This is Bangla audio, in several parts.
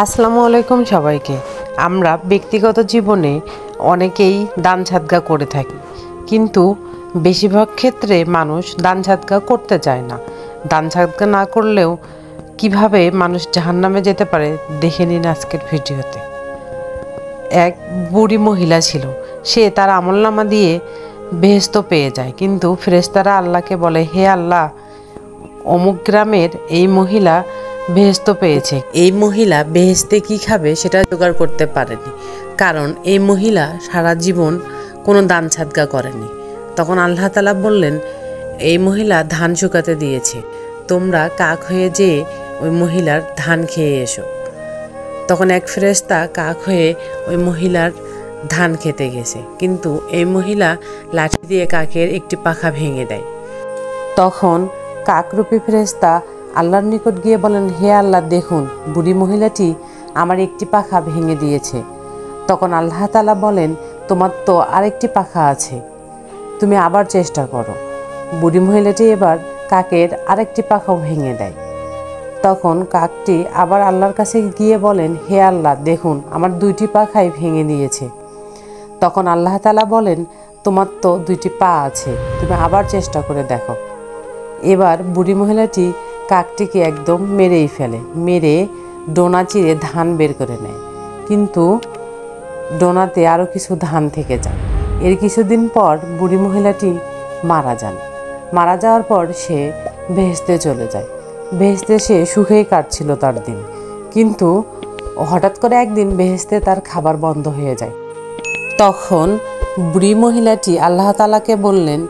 আসসালামু আলাইকুম সবাইকে। আমরা ব্যক্তিগত জীবনে অনেকেই দান সাদকা করে থাকি, কিন্তু বেশিরভাগ ক্ষেত্রে মানুষ দান সাদকা করতে চায় না। দান সাদকা না করলেও কিভাবে মানুষ জাহান্নামে যেতে পারে দেখে নিন আজকের ভিডিওতে। এক বুড়ি মহিলা ছিল, সে তার আমলনামা দিয়ে বেহেশত পেয়ে যায়, কিন্তু ফেরেশতারা আল্লাহকে বলে, হে আল্লাহ, অমুক গ্রামের এই মহিলা বেহেশত পেয়েছে। এই মহিলা বেহেশতে কি খাবে সেটা জোগাড় করতে পারেনি, কারণ এই মহিলা সারা জীবন কোনো দান সাদকা করেনি। তখন আল্লাহ তাআলা বললেন, এই মহিলা ধান শুকাতে দিয়েছে, তোমরা কাক হয়ে যেয়ে ওই মহিলার ধান খেয়ে এসো। তখন এক ফেরেশতা কাক হয়ে ওই মহিলার ধান খেতে গেছে, কিন্তু এই মহিলা লাঠি দিয়ে কাকের একটি পাখা ভেঙে দেয়। তখন কাকরূপী ফেরেশতা আল্লাহর নিকট গিয়ে বলেন, হে আল্লাহ, দেখুন বুড়ি মহিলাটি আমার একটি পাখা ভেঙে দিয়েছে। তখন আল্লাহ তাআলা বলেন, তোমার তো আরেকটি পাখা আছে, তুমি আবার চেষ্টা করো। বুড়ি মহিলাটি এবার কাকের আরেকটি পাখাও ভেঙে দেয়। তখন কাকটি আবার আল্লাহর কাছে গিয়ে বলেন, হে আল্লাহ, দেখুন আমার দুইটি পাখাই ভেঙে দিয়েছে। তখন আল্লাহ তাআলা বলেন, তোমার তো দুইটি পা আছে, তুমি আবার চেষ্টা করে দেখো। এবার বুড়ি মহিলাটি কাকটিকে একদম মেরেই ফেলে, মেরে ডোনা চিরে ধান বের করে নেয়, কিন্তু ডোনাতে আরও কিছু ধান থেকে যায়। এর কিছুদিন পর বুড়ি মহিলাটি মারা যান। মারা যাওয়ার পর সে বেহেশতে চলে যায়। বেহেশতে সে সুখেই কাটছিল তার দিন, কিন্তু হঠাৎ করে একদিন বেহেশতে তার খাবার বন্ধ হয়ে যায়। তখন বুড়ি মহিলাটি আল্লাহ তাআলাকে বললেন,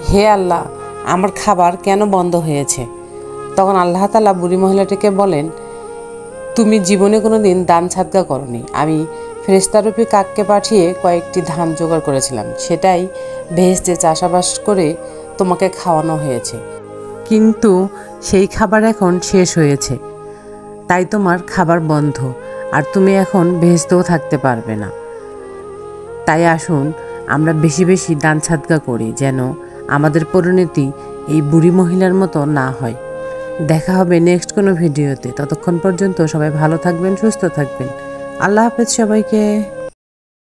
হে আল্লাহ, আমার খাবার কেন বন্ধ হয়েছে? তখন আল্লাহ তাআলা বুড়ি মহিলাটিকে বলেন, তুমি জীবনে কোনো দিন দান সাদকা করনি। আমি ফেরেশতারূপী কাককে পাঠিয়ে কয়েকটি ধান জোগাড় করেছিলাম, সেটাই বেহেশতে চাষাবাস করে তোমাকে খাওয়ানো হয়েছে, কিন্তু সেই খাবার এখন শেষ হয়েছে, তাই তোমার খাবার বন্ধ, আর তুমি এখন বেহেশতেও থাকতে পারবে না। তাই আসুন আমরা বেশি বেশি দান সাদকা করি, যেন আমাদের পরিণতি এই বুড়ি মহিলার মতো না হয়। দেখা হবে নেক্সট কোনো ভিডিওতে। ততক্ষণ পর্যন্ত সবাই ভালো থাকবেন, সুস্থ থাকবেন। আল্লাহ হাফেজ সবাইকে।